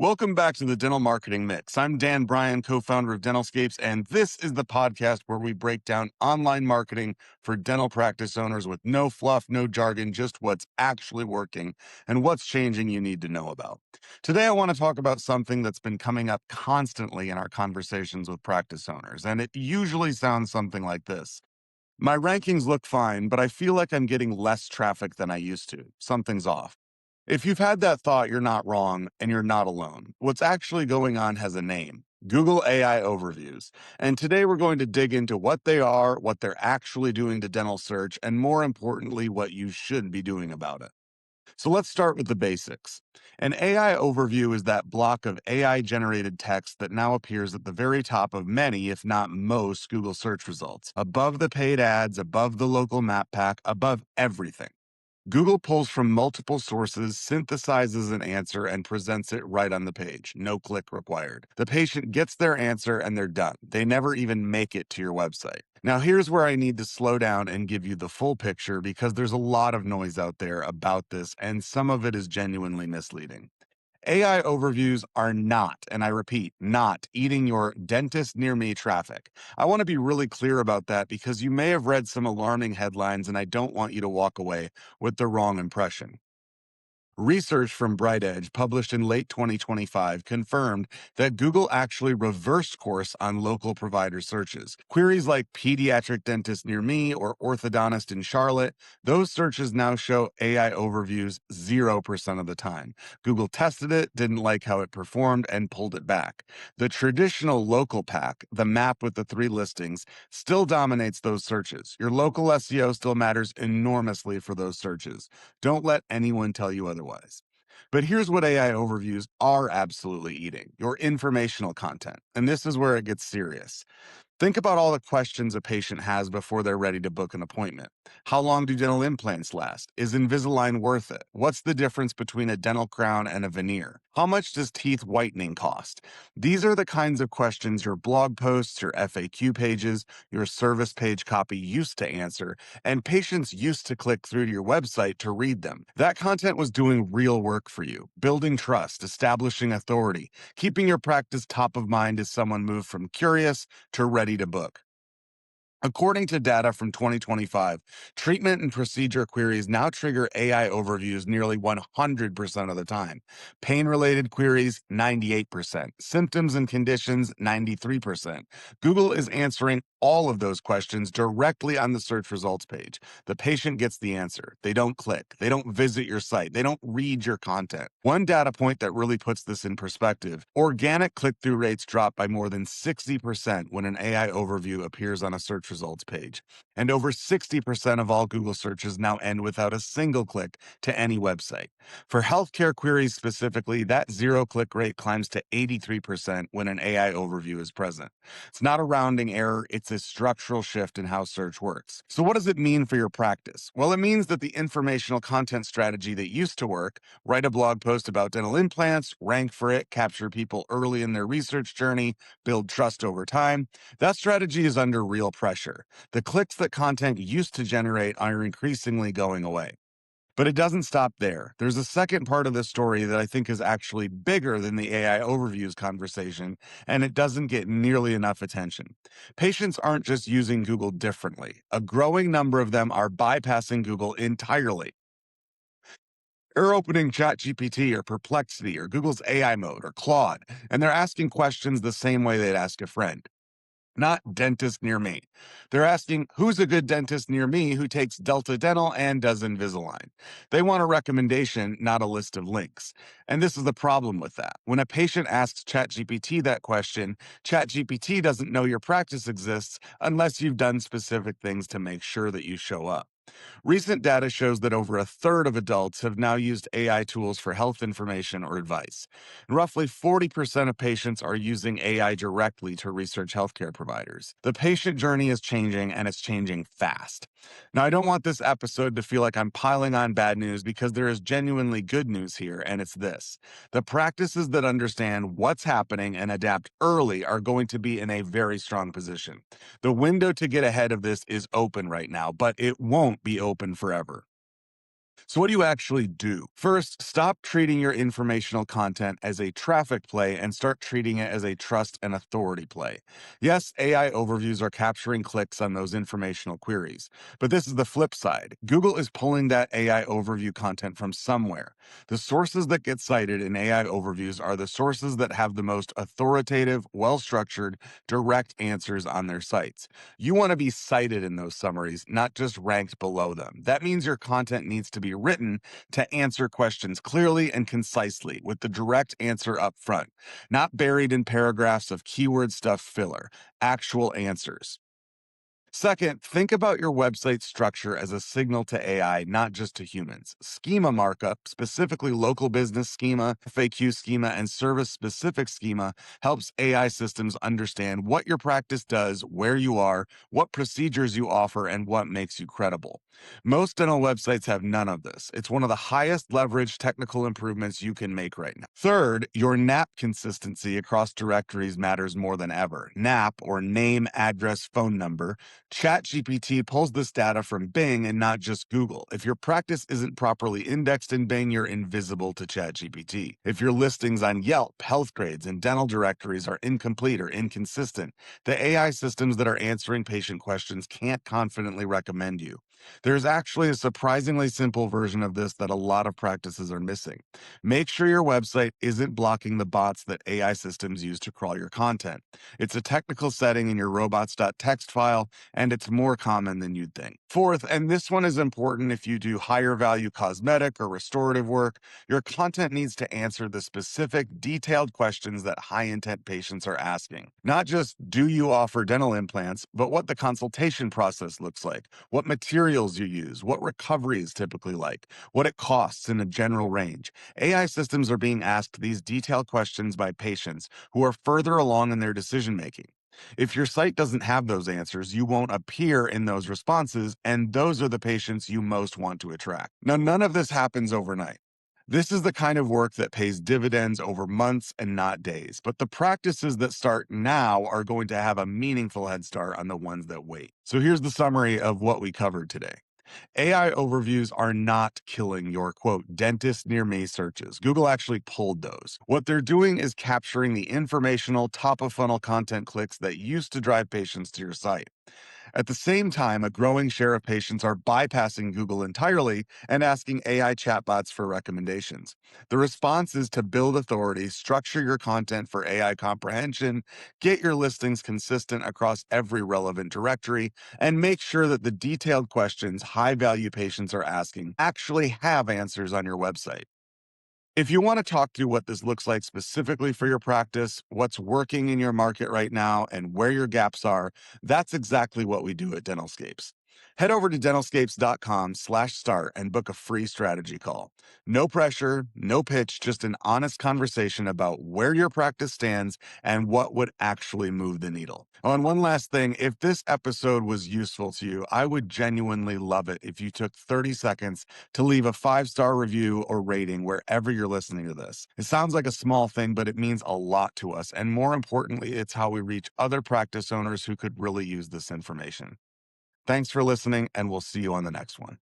Welcome back to the Dental Marketing Mix. I'm Dan Bryan, co-founder of DentalScapes, and this is the podcast where we break down online marketing for dental practice owners with no fluff, no jargon, just what's actually working and what's changing you need to know about. Today, I want to talk about something that's been coming up constantly in our conversations with practice owners, and it usually sounds something like this. My rankings look fine, but I feel like I'm getting less traffic than I used to. Something's off. If you've had that thought, you're not wrong and you're not alone. What's actually going on has a name: Google AI Overviews. And today we're going to dig into what they are, what they're actually doing to dental search, and more importantly, what you should be doing about it. So let's start with the basics. An AI overview is that block of AI generated text that now appears at the very top of many, if not most, Google search results, above the paid ads, above the local map pack, above everything. Google pulls from multiple sources, synthesizes an answer, and presents it right on the page. No click required. The patient gets their answer and they're done. They never even make it to your website. Now, here's where I need to slow down and give you the full picture because there's a lot of noise out there about this, and some of it is genuinely misleading. AI overviews are not, and I repeat, not eating your dentist near me traffic. I want to be really clear about that because you may have read some alarming headlines and I don't want you to walk away with the wrong impression. Research from BrightEdge, published in late 2025, confirmed that Google actually reversed course on local provider searches. Queries like pediatric dentist near me or orthodontist in Charlotte, those searches now show AI overviews 0% of the time. Google tested it, didn't like how it performed, and pulled it back. The traditional local pack, the map with the 3 listings, still dominates those searches. Your local SEO still matters enormously for those searches. Don't let anyone tell you otherwise. But here's what AI overviews are absolutely eating: your informational content. And this is where it gets serious. Think about all the questions a patient has before they're ready to book an appointment. How long do dental implants last? Is Invisalign worth it? What's the difference between a dental crown and a veneer? How much does teeth whitening cost? These are the kinds of questions your blog posts, your FAQ pages, your service page copy used to answer, and patients used to click through to your website to read them. That content was doing real work for you, building trust, establishing authority, keeping your practice top of mind as someone moved from curious to ready to book. According to data from 2025, treatment and procedure queries now trigger AI overviews nearly 100% of the time. Pain related queries, 98%. Symptoms and conditions, 93%. Google is answering all of those questions directly on the search results page. The patient gets the answer. They don't click. They don't visit your site. They don't read your content. One data point that really puts this in perspective: organic click through rates drop by more than 60% when an AI overview appears on a search results page. And over 60% of all Google searches now end without a single click to any website. For healthcare queries specifically, that zero click rate climbs to 83% when an AI overview is present. It's not a rounding error, it's a structural shift in how search works. So, what does it mean for your practice? Well, it means that the informational content strategy that used to work — write a blog post about dental implants, rank for it, capture people early in their research journey, build trust over time — that strategy is under real pressure. The clicks that content used to generate are increasingly going away. But it doesn't stop there. There's a second part of this story that I think is actually bigger than the AI overviews conversation, and it doesn't get nearly enough attention. Patients aren't just using Google differently. A growing number of them are bypassing Google entirely. They're opening ChatGPT or Perplexity or Google's AI mode or Claude, and they're asking questions the same way they'd ask a friend. Not dentist near me. They're asking, who's a good dentist near me who takes Delta Dental and does Invisalign? They want a recommendation, not a list of links. And this is the problem with that. When a patient asks ChatGPT that question, ChatGPT doesn't know your practice exists unless you've done specific things to make sure that you show up. Recent data shows that over a third of adults have now used AI tools for health information or advice. And roughly 40% of patients are using AI directly to research healthcare providers. The patient journey is changing, and it's changing fast. Now, I don't want this episode to feel like I'm piling on bad news because there is genuinely good news here, and it's this: the practices that understand what's happening and adapt early are going to be in a very strong position. The window to get ahead of this is open right now, but it won't be open forever. So, what do you actually do? First, stop treating your informational content as a traffic play and start treating it as a trust and authority play. Yes, AI overviews are capturing clicks on those informational queries, but this is the flip side. Google is pulling that AI overview content from somewhere. The sources that get cited in AI overviews are the sources that have the most authoritative, well structured, direct answers on their sites. You want to be cited in those summaries, not just ranked below them. That means your content needs to be written to answer questions clearly and concisely with the direct answer up front, not buried in paragraphs of keyword stuff filler, actual answers. Second, think about your website structure as a signal to AI, not just to humans. Schema markup, specifically local business schema, FAQ schema, and service specific schema, helps AI systems understand what your practice does, where you are, what procedures you offer, and what makes you credible. Most dental websites have none of this. It's one of the highest leverage technical improvements you can make right now. Third, your NAP consistency across directories matters more than ever. NAP, or name, address, phone number. ChatGPT pulls this data from Bing and not just Google. If your practice isn't properly indexed in Bing, you're invisible to ChatGPT. If your listings on Yelp, health grades, and dental directories are incomplete or inconsistent, the AI systems that are answering patient questions can't confidently recommend you. There's actually a surprisingly simple version of this that a lot of practices are missing. Make sure your website isn't blocking the bots that AI systems use to crawl your content. It's a technical setting in your robots.txt file, and it's more common than you'd think. Fourth, and this one is important if you do higher value cosmetic or restorative work, your content needs to answer the specific, detailed questions that high intent patients are asking. Not just, do you offer dental implants, but what the consultation process looks like, what materials you use, what recovery is typically like, what it costs in a general range. AI systems are being asked these detailed questions by patients who are further along in their decision making. If your site doesn't have those answers, you won't appear in those responses, and those are the patients you most want to attract. Now, none of this happens overnight. This is the kind of work that pays dividends over months and not days. But the practices that start now are going to have a meaningful head start on the ones that wait. So here's the summary of what we covered today. AI overviews are not killing your quote dentist near me searches. Google actually pulled those. What they're doing is capturing the informational top of funnel content clicks that used to drive patients to your site. At the same time, a growing share of patients are bypassing Google entirely and asking AI chatbots for recommendations. The response is to build authority, structure your content for AI comprehension, get your listings consistent across every relevant directory, and make sure that the detailed questions high value patients are asking actually have answers on your website. If you want to talk through what this looks like specifically for your practice, what's working in your market right now, and where your gaps are, that's exactly what we do at DentalScapes. Head over to dentalscapes.com/start and book a free strategy call. No pressure, no pitch, just an honest conversation about where your practice stands and what would actually move the needle. Oh, and one last thing, if this episode was useful to you, I would genuinely love it if you took 30 seconds to leave a 5-star review or rating wherever you're listening to this. It sounds like a small thing, but it means a lot to us. And more importantly, it's how we reach other practice owners who could really use this information. Thanks for listening, and we'll see you on the next one.